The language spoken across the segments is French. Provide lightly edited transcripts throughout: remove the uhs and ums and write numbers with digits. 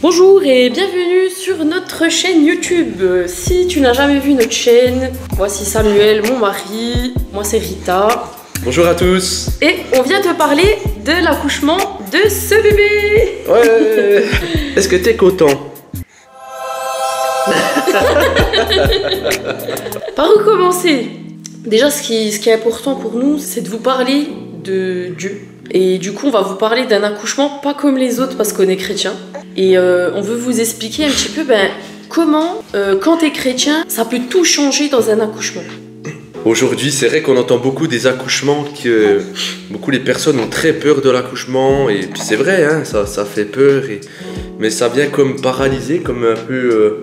Bonjour et bienvenue sur notre chaîne YouTube. Si tu n'as jamais vu notre chaîne, voici Samuel, mon mari, moi c'est Rita. Bonjour à tous. Et on vient te parler de l'accouchement de ce bébé. Ouais. Est-ce que t'es content? Par où commencer? Déjà ce qui est important pour nous, c'est de vous parler de Dieu. Et du coup on va vous parler d'un accouchement pas comme les autres parce qu'on est chrétien. Et on veut vous expliquer un petit peu comment, quand t'es chrétien, ça peut tout changer dans un accouchement. Aujourd'hui, c'est vrai qu'on entend beaucoup des accouchements, que beaucoup les personnes ont très peur de l'accouchement, et puis c'est vrai, hein, ça fait peur, mais ça vient comme paralyser, comme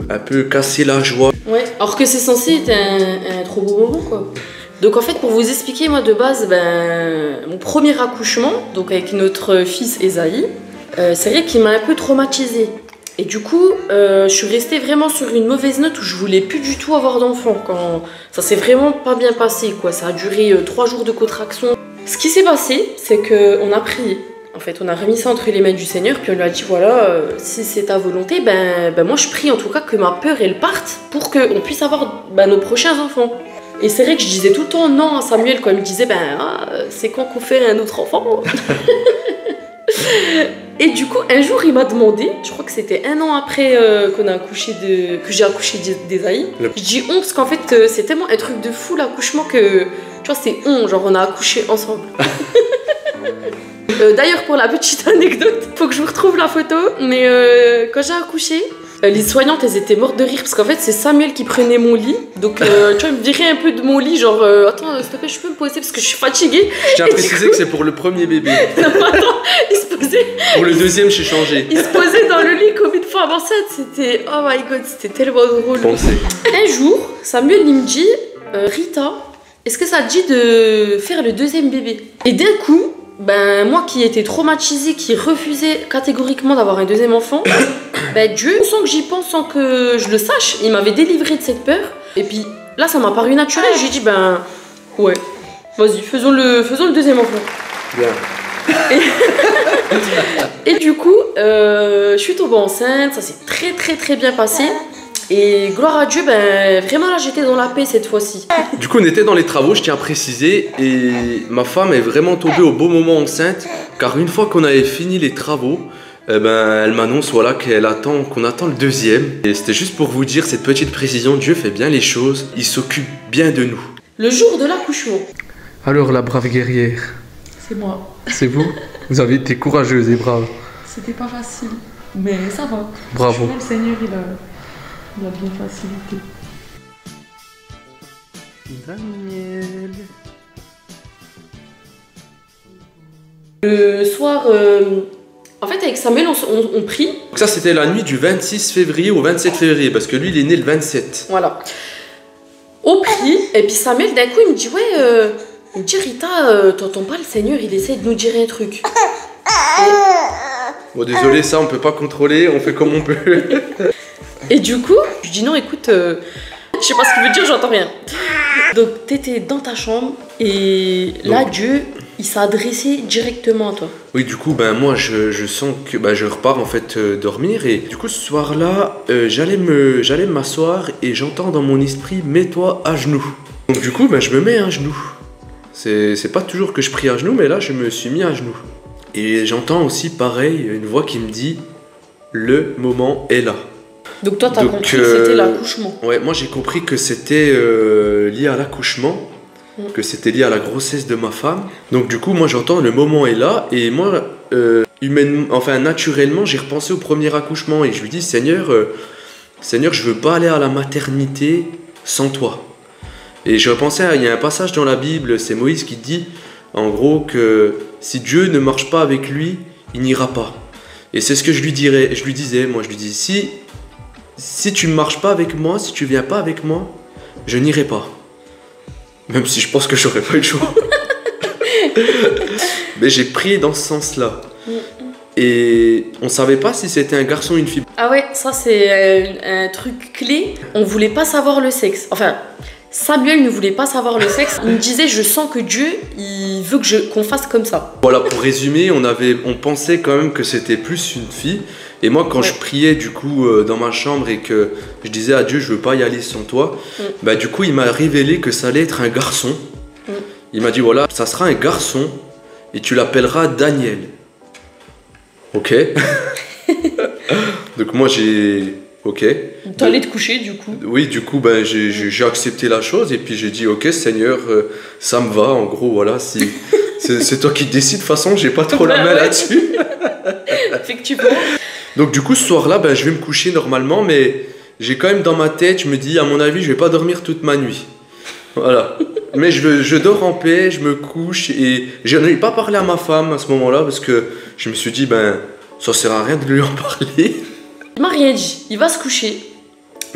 un peu casser la joie. Ouais, alors que c'est censé être un trop beau moment, quoi. Donc en fait, pour vous expliquer, moi de base, mon premier accouchement, donc avec notre fils Esaïe, c'est vrai qu'il m'a un peu traumatisée. Et du coup, je suis restée vraiment sur une mauvaise note où je voulais plus du tout avoir d'enfant. Quand ça s'est vraiment pas bien passé, quoi. Ça a duré 3 jours de contraction. Ce qui s'est passé, c'est qu'on a prié. En fait, on a remis ça entre les mains du Seigneur, puis on lui a dit voilà, si c'est ta volonté, moi je prie en tout cas que ma peur elle parte pour qu'on puisse avoir nos prochains enfants. Et c'est vrai que je disais tout le temps non à Samuel quand il me disait c'est quand qu'on fait un autre enfant. Et du coup, un jour, il m'a demandé, je crois que c'était 1 an après que j'ai accouché d'Esaïe. Je dis on parce qu'en fait, c'est tellement un truc de fou l'accouchement que, tu vois, c'est on, genre on a accouché ensemble. D'ailleurs, pour la petite anecdote, faut que je vous retrouve la photo, mais quand j'ai accouché, les soignantes, elles étaient mortes de rire parce qu'en fait, c'est Samuel qui prenait mon lit. Donc, tu vois, il me virait un peu de mon lit, genre, attends, s'il te plaît, je peux me poser parce que je suis fatiguée. Je tiens à préciser que c'est pour le premier bébé. Non, attends, il se posait. Pour le deuxième, j'ai changé. Il se posait dans le lit comme une femme enceinte. C'était, oh my god, c'était tellement drôle. Pensez. Un jour, Samuel, il me dit, Rita, est-ce que ça te dit de faire le deuxième bébé? Et d'un coup, moi qui étais traumatisée, qui refusais catégoriquement d'avoir un deuxième enfant, Dieu, sans que j'y pense, sans que je le sache, il m'avait délivré de cette peur. Et puis là, ça m'a paru naturel. J'ai dit, ouais, vas-y, faisons le deuxième enfant. Bien. Et du coup, je suis tombée enceinte, ça s'est très très très bien passé. Et gloire à Dieu, vraiment là j'étais dans la paix cette fois-ci. Du coup, on était dans les travaux, je tiens à préciser, et ma femme est vraiment tombée au bon moment enceinte, car une fois qu'on avait fini les travaux, elle m'annonce qu'on attend le deuxième. Et c'était juste pour vous dire cette petite précision, Dieu fait bien les choses, il s'occupe bien de nous. Le jour de l'accouchement. Alors la brave guerrière. C'est moi. C'est vous? Vous avez été courageuse et brave. C'était pas facile, mais ça va. Bravo. Le Seigneur, il a bien facilité. Daniel. Le soir, en fait avec Samuel on prie. Donc ça, c'était la nuit du 26 février au 27 février, parce que lui, il est né le 27. Voilà. On prie, et puis Samuel d'un coup il me dit il me dit Rita, t'entends pas le Seigneur, il essaie de nous dire un truc. Bon, désolé, ça, on peut pas contrôler, on fait comme on peut. Et du coup, je dis non, écoute, je sais pas ce qu'il veut dire, j'entends rien. Donc t'étais dans ta chambre et là Dieu, il s'est adressé directement à toi. Oui, du coup, moi, je sens que je repars en fait dormir, et du coup, ce soir-là, j'allais m'asseoir et j'entends dans mon esprit, mets-toi à genoux. Donc du coup, je me mets à genoux. C'est pas toujours que je prie à genoux, mais là, je me suis mis à genoux. Et j'entends aussi, pareil, une voix qui me dit, le moment est là. Donc toi, t'as compris que c'était l'accouchement. Ouais, moi j'ai compris que c'était lié à l'accouchement, que c'était lié à la grossesse de ma femme. Donc du coup, moi j'entends le moment est là, et moi, naturellement, j'ai repensé au premier accouchement, et je lui dis, Seigneur, je veux pas aller à la maternité sans toi. Et je repensais, il y a un passage dans la Bible, c'est Moïse qui dit, en gros, que si Dieu ne marche pas avec lui, il n'ira pas. Et c'est ce que je lui disais, si tu ne marches pas avec moi, si tu viens pas avec moi, je n'irai pas. Même si je pense que j'aurais pas eu le choix. Mais j'ai prié dans ce sens-là. Et on savait pas si c'était un garçon ou une fille. Ah ouais, ça c'est un truc clé. On voulait pas savoir le sexe. Enfin, Samuel ne voulait pas savoir le sexe. Il me disait, je sens que Dieu, il veut qu'on fasse comme ça. Voilà, pour résumer, on pensait quand même que c'était plus une fille. Et moi, quand Ouais. je priais du coup dans ma chambre et que je disais à Dieu, je veux pas y aller sans toi, bah du coup, il m'a révélé que ça allait être un garçon. Il m'a dit, voilà, ça sera un garçon et tu l'appelleras Daniel. Ok. Donc moi, j'ai... Ok. T'allais te coucher du coup. Oui, du coup, ben, j'ai accepté la chose et puis j'ai dit, ok, Seigneur, ça me va, en gros, voilà, si, c'est toi qui décides, de toute façon, j'ai pas trop la main Ouais. là-dessus. Effectivement. Donc du coup, ce soir-là, ben, je vais me coucher normalement, mais j'ai quand même dans ma tête, je me dis, à mon avis, je vais pas dormir toute ma nuit. Voilà. Mais je dors en paix, je me couche et je n'ai pas parlé à ma femme à ce moment-là parce que je me suis dit, ben, ça sert à rien de lui en parler. Il m'a rien dit, il va se coucher.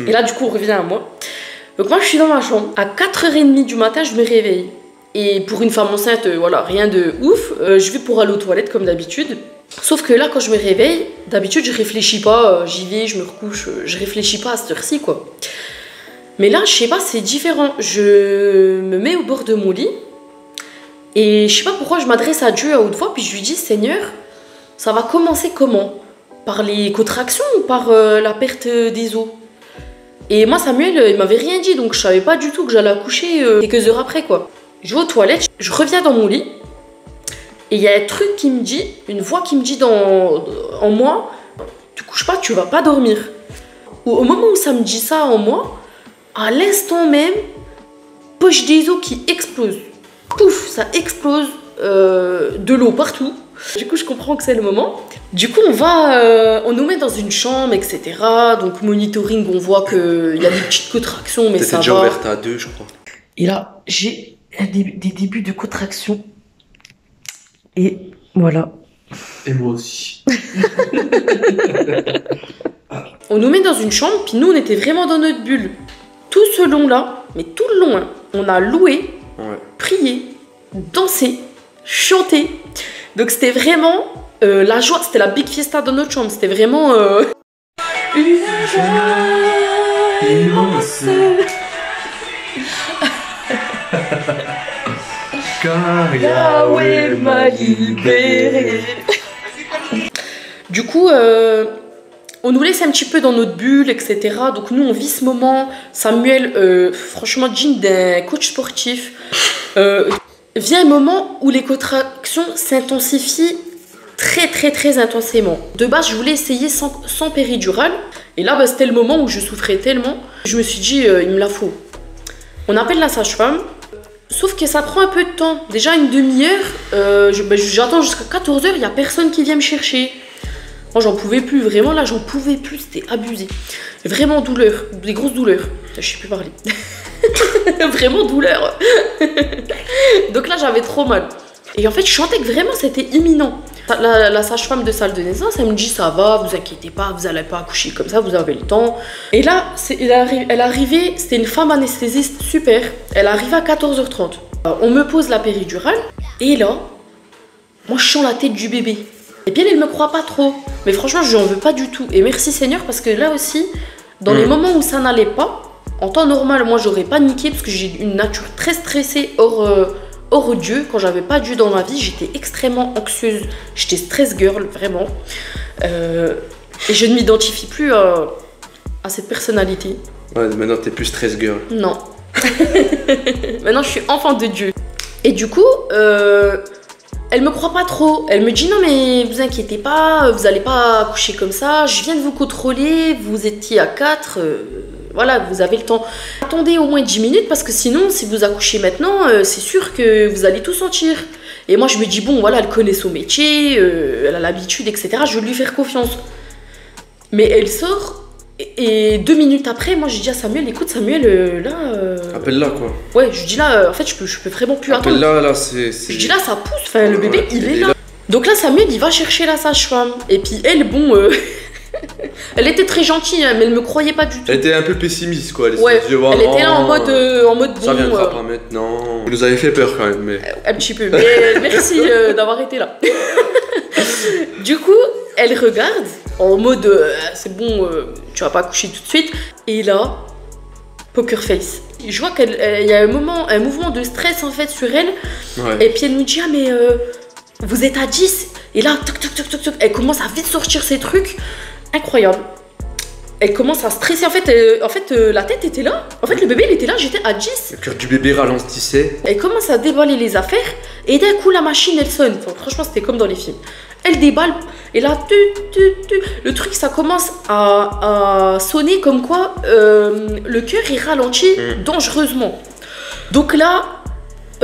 Et là, du coup, on revient à moi. Donc, moi, je suis dans ma chambre. À 4h30 du matin, je me réveille. Et pour une femme enceinte, voilà, rien de ouf. Je vais pour aller aux toilettes comme d'habitude. Sauf que là, quand je me réveille, d'habitude, je réfléchis pas. J'y vais, je me recouche. Je réfléchis pas à cette heure-ci, quoi. Mais là, je sais pas, c'est différent. Je me mets au bord de mon lit. Et je sais pas pourquoi je m'adresse à Dieu à haute voix. Puis je lui dis, Seigneur, ça va commencer comment ? Par les contractions ou par la perte des os? Et moi, Samuel, il m'avait rien dit, donc je savais pas du tout que j'allais accoucher quelques heures après, quoi. Je vais aux toilettes, je reviens dans mon lit, et il y a un truc qui me dit, une voix qui me dit en moi, tu couches pas, tu vas pas dormir. Au moment où ça me dit ça en moi, à l'instant même, poche des os qui explose. Pouf, ça explose, de l'eau partout. Du coup, je comprends que c'est le moment. Du coup, on nous met dans une chambre, etc. Donc, monitoring, on voit qu'il y a des petites contractions, mais T'étais ça déjà va. ouverte à 2, je crois. Et là, j'ai des débuts de contraction. Et voilà. Et moi aussi. On nous met dans une chambre, puis nous, on était vraiment dans notre bulle. Tout ce long-là, mais tout le long, hein, on a loué, Ouais. prié, dansé, chanté. Donc, c'était vraiment la joie, c'était la big fiesta dans notre chambre. C'était vraiment... Une joie immense. Car Yahweh m'a libéré. Du coup, on nous laisse un petit peu dans notre bulle, etc. Donc nous, on vit ce moment. Samuel, franchement, digne d'un coach sportif. Vient un moment où les contractions s'intensifient très très très intensément. De base, je voulais essayer sans péridurale. Et là, bah, c'était le moment où je souffrais tellement. Je me suis dit, il me la faut. On appelle la sage-femme. Sauf que ça prend un peu de temps. Déjà une demi-heure, j'attends jusqu'à 14h, il n'y a personne qui vient me chercher. Moi j'en pouvais plus, vraiment là j'en pouvais plus, c'était abusé. Vraiment douleur, des grosses douleurs. Je sais plus parler. Vraiment douleur. Donc là j'avais trop mal. Et en fait je sentais que vraiment c'était imminent. La sage-femme de salle de naissance, elle me dit ça va, vous inquiétez pas, vous allez pas accoucher comme ça, vous avez le temps. Et là, elle arrivait, c'était une femme anesthésiste super. Elle arrivait à 14h30. On me pose la péridurale et là, moi je sens la tête du bébé. Et puis elle me croit pas trop. Mais franchement, je lui en veux pas du tout. Et merci Seigneur parce que là aussi, dans les moments où ça n'allait pas, en temps normal, moi j'aurais paniqué parce que j'ai une nature très stressée hors Dieu. Quand j'avais pas Dieu dans ma vie, j'étais extrêmement anxieuse. J'étais stress girl, vraiment. Et je ne m'identifie plus à cette personnalité. Ouais, maintenant t'es plus stress girl. Non. Maintenant, je suis enfant de Dieu. Et du coup, elle me croit pas trop. Elle me dit non mais vous inquiétez pas, vous allez pas accoucher comme ça. Je viens de vous contrôler, vous étiez à 4. Voilà, vous avez le temps. Attendez au moins 10 minutes parce que sinon, si vous accouchez maintenant, c'est sûr que vous allez tout sentir. Et moi, je me dis, bon, voilà, elle connaît son métier, elle a l'habitude, etc. Je vais lui faire confiance. Mais elle sort, et 2 minutes après, moi, j'ai dit à Samuel, écoute, Samuel, là... Appelle-la, quoi. Ouais, je dis là, en fait, je peux vraiment plus attendre. Appelle-la, là, c'est... Je dis là, ça pousse, enfin, le bébé, Ouais, il est là. Donc là, Samuel, il va chercher la sage-femme. Et puis elle, bon... Elle était très gentille, hein, mais elle me croyait pas du tout. Elle était un peu pessimiste, quoi. Ouais, elle était là en mode bon. Ça viendra pas maintenant. Vous nous avez fait peur quand même, mais. Un petit peu, mais merci d'avoir été là. Du coup, elle regarde en mode c'est bon, tu vas pas accoucher tout de suite. Et là, poker face. Je vois qu'il y a un mouvement de stress en fait sur elle. Ouais. Et puis elle nous dit ah mais vous êtes à 10. Et là, toc, toc, toc, toc, toc, elle commence à vite sortir ses trucs. incroyable. Elle commence à stresser. En fait, la tête était là. En fait, le bébé, il était là. J'étais à 10. Le cœur du bébé ralentissait. Elle commence à déballer les affaires. Et d'un coup, la machine, elle sonne. Enfin, franchement, c'était comme dans les films. Elle déballe. Et là, le truc, ça commence à sonner comme quoi le cœur, il ralentit dangereusement. Donc là,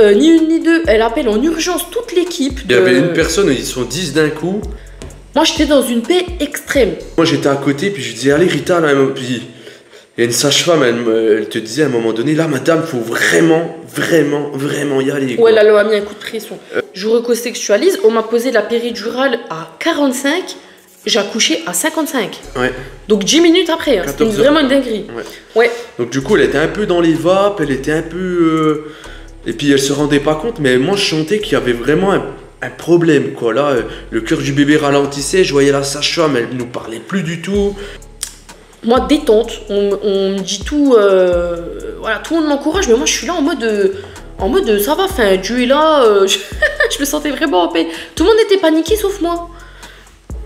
ni une ni deux, elle appelle en urgence toute l'équipe. Il y avait une personne, ils sont 10 d'un coup. Moi, j'étais dans une paix extrême. Moi, j'étais à côté, puis je disais, allez, Rita, là, puis il y a une sage-femme, elle te disait à un moment donné, là, madame, faut vraiment y aller. Ouais, là, elle m'a mis un coup de pression. Je vous recontextualise, on m'a posé la péridurale à 45, j'ai accouché à 55. Ouais. Donc 10 minutes après, hein. C'était vraiment une dinguerie. Ouais. Donc du coup, elle était un peu dans les vapes, elle était un peu... Et puis elle se rendait pas compte, mais moi, je sentais qu'il y avait vraiment un problème, quoi. Là, le cœur du bébé ralentissait, je voyais la sage-femme, elle nous parlait plus du tout. Moi, détente, on me dit tout, voilà, tout le monde m'encourage, mais moi, je suis là en mode ça va, enfin, Dieu est là, je me sentais vraiment en paix. Tout le monde était paniqué, sauf moi.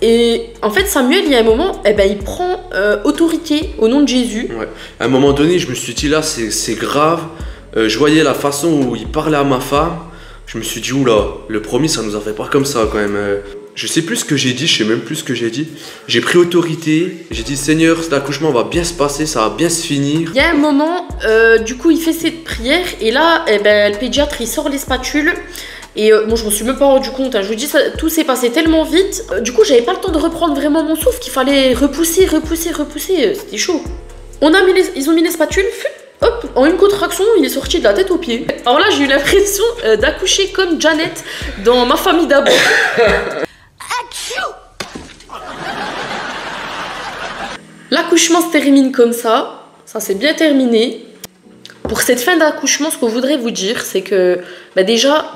Et en fait, Samuel, il y a un moment, eh ben, il prend autorité au nom de Jésus. Ouais. À un moment donné, je me suis dit, là, c'est grave. Je voyais la façon où il parlait à ma femme. Je me suis dit, oula, le premier, ça nous a fait pas comme ça quand même. Je sais plus ce que j'ai dit, je sais même plus ce que j'ai dit. J'ai pris autorité, j'ai dit, Seigneur, cet accouchement va bien se passer, ça va bien se finir. Il y a un moment, du coup, il fait cette prière, et là, eh ben, le pédiatre, il sort les spatules. Et bon, je m'en suis même pas rendu compte, hein. Je vous dis, tout s'est passé tellement vite. Du coup, j'avais pas le temps de reprendre vraiment mon souffle, qu'il fallait repousser. C'était chaud. Ils ont mis les spatules, hop, en une contraction, il est sorti de la tête aux pieds. Alors là, j'ai eu l'impression d'accoucher comme Janet dans Ma famille d'abord. L'accouchement se termine comme ça. Ça s'est bien terminé. Pour cette fin d'accouchement, ce que je voudrais vous dire, c'est que déjà,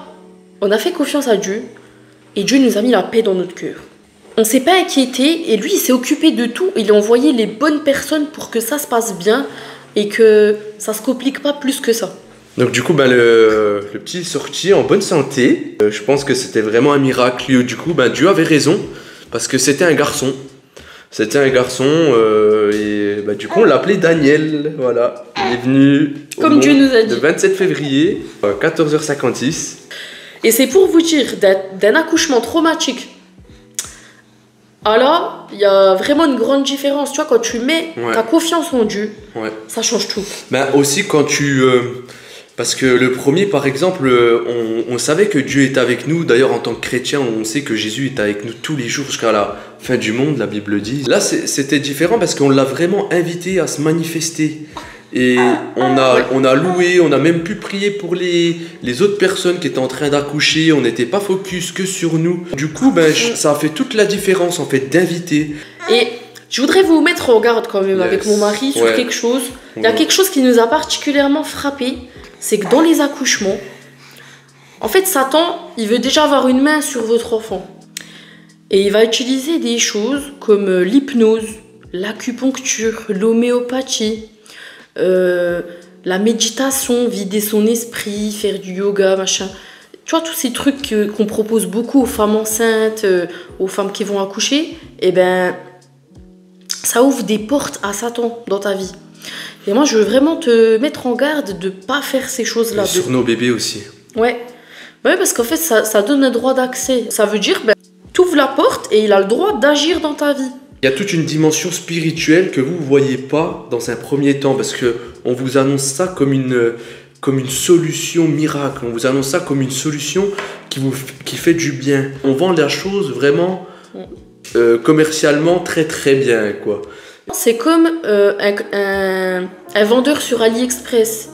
on a fait confiance à Dieu et Dieu nous a mis la paix dans notre cœur. On s'est pas inquiété et lui, il s'est occupé de tout. Il a envoyé les bonnes personnes pour que ça se passe bien et que ça se complique pas plus que ça. Donc du coup, le petit est sorti en bonne santé. Je pense que c'était vraiment un miracle. Du coup, Dieu avait raison parce que c'était un garçon. C'était un garçon et du coup, on l'appelait Daniel. Voilà, il est venu comme Dieu nous a dit. Le 27 février, 14h56. Et c'est pour vous dire d'un accouchement traumatique. Alors, il y a vraiment une grande différence. Tu vois, quand tu mets ta confiance en Dieu, ça change tout. Aussi quand tu... parce que le premier, par exemple, on savait que Dieu est avec nous. D'ailleurs, en tant que chrétien, on sait que Jésus est avec nous tous les jours jusqu'à la fin du monde, la Bible dit. Là, c'était différent parce qu'on l'a vraiment invité à se manifester. Et on a loué, on a même pu prier pour les autres personnes qui étaient en train d'accoucher. On n'était pas focus que sur nous. Du coup, ça a fait toute la différence en fait d'inviter. Et je voudrais vous mettre en garde quand même avec mon mari sur quelque chose. Il y a quelque chose qui nous a particulièrement frappé. C'est que dans les accouchements, en fait, Satan, il veut déjà avoir une main sur votre enfant. Et il va utiliser des choses comme l'hypnose, l'acupuncture, l'homéopathie, la méditation, vider son esprit, faire du yoga, machin. Tu vois, tous ces trucs qu'on propose beaucoup aux femmes enceintes, aux femmes qui vont accoucher, ça ouvre des portes à Satan dans ta vie. Et moi, je veux vraiment te mettre en garde de ne pas faire ces choses-là. Sur nos bébés aussi. Ouais, parce qu'en fait, ça donne un droit d'accès. Ça veut dire, tu ouvres la porte et il a le droit d'agir dans ta vie. Il y a toute une dimension spirituelle que vous ne voyez pas dans un premier temps parce qu'on vous annonce ça comme une solution miracle. On vous annonce ça comme une solution qui fait du bien. On vend la chose vraiment commercialement très très bien, quoi. C'est comme un vendeur sur AliExpress.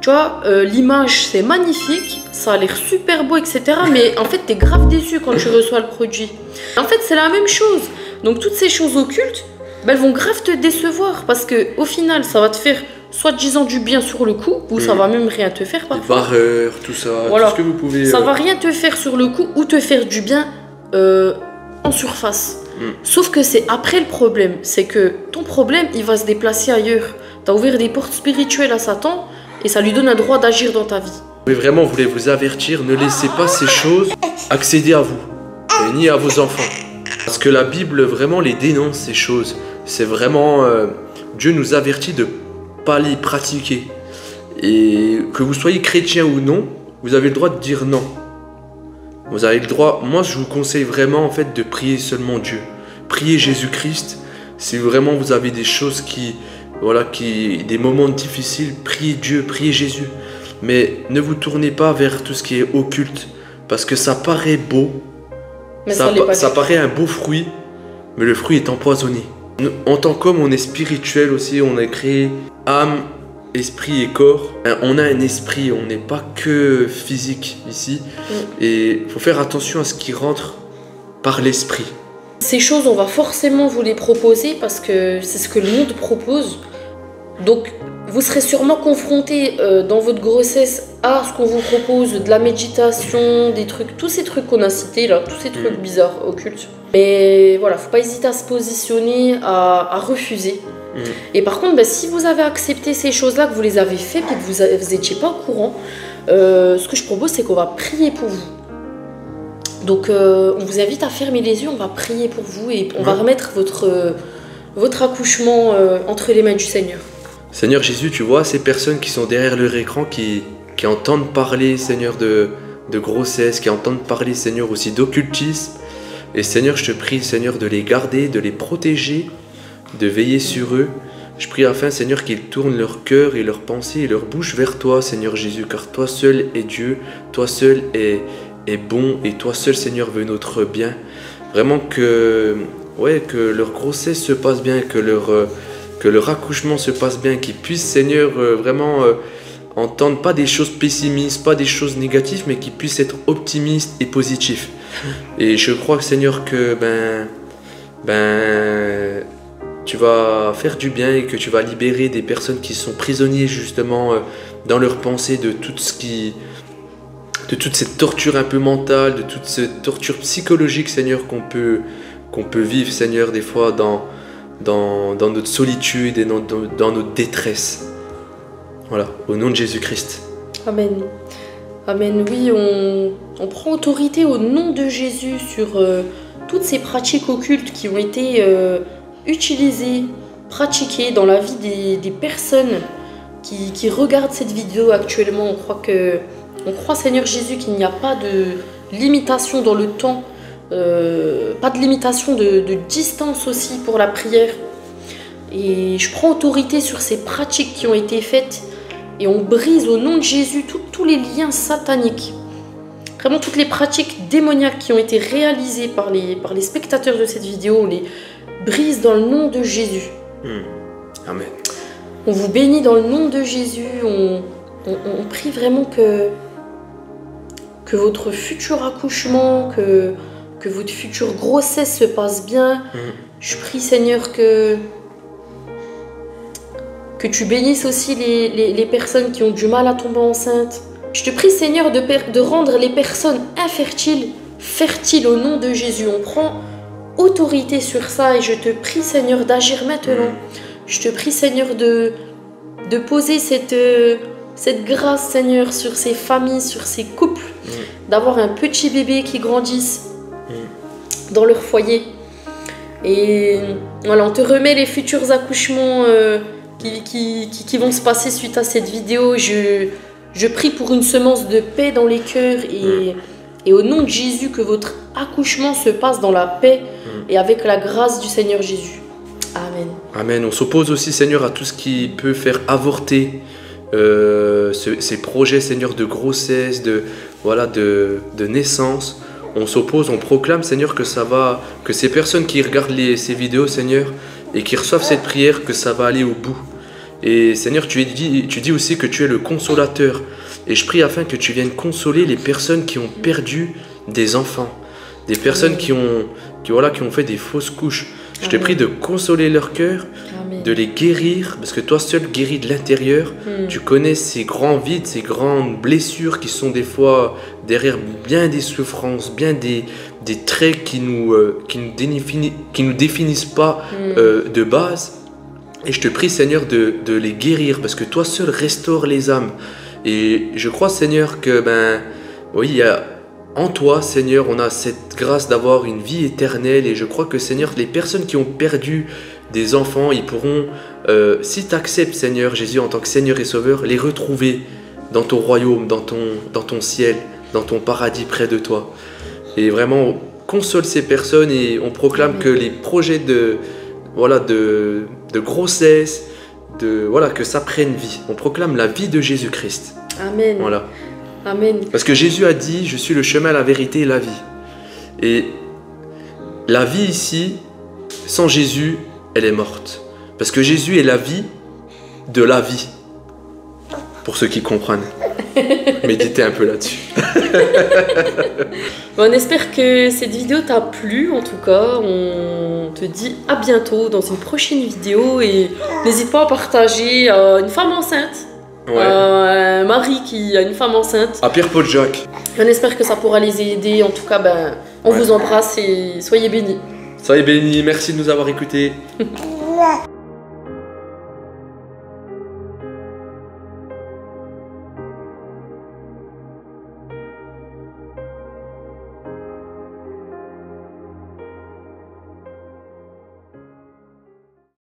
Tu vois, l'image c'est magnifique, ça a l'air super beau, etc. Mais en fait, t'es grave déçu quand tu reçois le produit. En fait, c'est la même chose. Donc, toutes ces choses occultes, elles vont grave te décevoir parce qu'au final, ça va te faire soit disant du bien sur le coup, ou ça va même rien te faire parfois. Les barreurs, tout ça, voilà. Tout ce que vous pouvez... Ça va rien te faire sur le coup ou te faire du bien en surface. Sauf que c'est après le problème, c'est que ton problème, il va se déplacer ailleurs. T'as ouvert des portes spirituelles à Satan et ça lui donne un droit d'agir dans ta vie. Mais vraiment, on voulait vous avertir, ne laissez pas ces choses accéder à vous, et ni à vos enfants. Parce que la Bible vraiment les dénonce ces choses. C'est vraiment... Dieu nous avertit de ne pas les pratiquer. Et que vous soyez chrétien ou non, vous avez le droit de dire non. Vous avez le droit... Moi, je vous conseille vraiment en fait de prier seulement Dieu. Priez Jésus-Christ. Si vraiment vous avez des choses qui... Voilà, des moments difficiles, priez Dieu, priez Jésus. Mais ne vous tournez pas vers tout ce qui est occulte. Parce que ça paraît beau. Mais ça paraît un beau fruit. Mais le fruit est empoisonné. En tant qu'homme, on est spirituel aussi. On est créé âme, esprit et corps. On a un esprit, on n'est pas que physique ici. Et il faut faire attention à ce qui rentre par l'esprit. Ces choses, on va forcément vous les proposer parce que c'est ce que le monde propose. Donc, vous serez sûrement confronté dans votre grossesse à ce qu'on vous propose, de la méditation, des trucs, tous ces trucs qu'on a cités là, tous ces trucs bizarres, occultes. Mais voilà, faut pas hésiter à se positionner, à refuser. Et par contre, si vous avez accepté ces choses-là, que vous les avez faites et que vous n'étiez pas au courant, ce que je propose, c'est qu'on va prier pour vous. Donc, on vous invite à fermer les yeux, on va prier pour vous et on va remettre votre accouchement entre les mains du Seigneur. Seigneur Jésus, tu vois ces personnes qui sont derrière leur écran, qui entendent parler, Seigneur, de grossesse, qui entendent parler, Seigneur, aussi d'occultisme. Et Seigneur, je te prie, Seigneur, de les garder, de les protéger, de veiller sur eux. Je prie afin, Seigneur, qu'ils tournent leur cœur et leurs pensées et leur bouche vers toi, Seigneur Jésus, car toi seul es Dieu, toi seul est bon et toi seul, Seigneur, veux notre bien. Vraiment que leur grossesse se passe bien, que leur accouchement se passe bien, qu'ils puissent, Seigneur, vraiment entendre pas des choses pessimistes, pas des choses négatives, mais qu'ils puissent être optimistes et positifs. Et je crois, Seigneur, que tu vas faire du bien et que tu vas libérer des personnes qui sont prisonniers justement dans leurs pensées de toute cette torture un peu mentale, de toute cette torture psychologique, Seigneur, qu'on peut vivre, Seigneur, des fois dans notre solitude et dans notre détresse. Voilà, au nom de Jésus-Christ. Amen. Amen. Oui, on prend autorité au nom de Jésus sur toutes ces pratiques occultes qui ont été utilisées, pratiquées dans la vie des personnes qui regardent cette vidéo actuellement. On croit, Seigneur Jésus, qu'il n'y a pas de limitation dans le temps, pas de limitation de distance aussi pour la prière. Et je prends autorité sur ces pratiques qui ont été faites et on brise au nom de Jésus tous les liens sataniques. Vraiment toutes les pratiques démoniaques qui ont été réalisées par les spectateurs de cette vidéo, on les brise dans le nom de Jésus. Amen. On vous bénit dans le nom de Jésus. On prie vraiment que votre futur accouchement, que votre future grossesse se passe bien. Je prie, Seigneur, que tu bénisses aussi les personnes qui ont du mal à tomber enceinte. Je te prie, Seigneur, de rendre les personnes infertiles fertiles au nom de Jésus. On prend autorité sur ça et je te prie, Seigneur, d'agir maintenant. Je te prie, Seigneur, de poser cette grâce, Seigneur, sur ces familles, sur ces couples, d'avoir un petit bébé qui grandisse dans leur foyer. Et voilà, on te remet les futurs accouchements qui vont se passer suite à cette vidéo. Je prie pour une semence de paix dans les cœurs et au nom de Jésus, que votre accouchement se passe dans la paix et avec la grâce du Seigneur Jésus. Amen. Amen. On s'oppose aussi, Seigneur, à tout ce qui peut faire avorter ces projets, Seigneur, de grossesse, de naissance. On s'oppose, on proclame, Seigneur, que ces personnes qui regardent ces vidéos, Seigneur, et qui reçoivent cette prière, que ça va aller au bout. Et Seigneur, tu dis aussi que tu es le consolateur. Et je prie afin que tu viennes consoler les personnes qui ont perdu des enfants, des personnes qui ont fait des fausses couches. Je te prie de consoler leur cœur, de les guérir, parce que toi seul guéris de l'intérieur. Tu connais ces grands vides, ces grandes blessures qui sont des fois derrière bien des souffrances, bien des traits qui nous définissent pas de base. Et je te prie, Seigneur, de les guérir, parce que toi seul restaures les âmes. Et je crois, Seigneur, que oui, il en toi, Seigneur, on a cette grâce d'avoir une vie éternelle. Et je crois que, Seigneur, les personnes qui ont perdu des enfants, ils pourront, si tu acceptes, Seigneur Jésus, en tant que Seigneur et Sauveur, les retrouver dans ton royaume, dans ton ciel, dans ton paradis près de toi. Et vraiment, on console ces personnes et on proclame que les projets de grossesse, que ça prenne vie. On proclame la vie de Jésus-Christ. Amen. Voilà. Amen. Parce que Jésus a dit, je suis le chemin, la vérité et la vie. Et la vie ici, sans Jésus, elle est morte. Parce que Jésus est la vie de la vie. Pour ceux qui comprennent. Méditez un peu là-dessus. On espère que cette vidéo t'a plu. En tout cas, on te dit à bientôt dans une prochaine vidéo. Et n'hésite pas à partager à une femme enceinte. Ouais. Un mari qui a une femme enceinte. À Pierre-Paul Jacques. On espère que ça pourra les aider. En tout cas, on vous embrasse et soyez bénis. Soyez bénis, merci de nous avoir écoutés.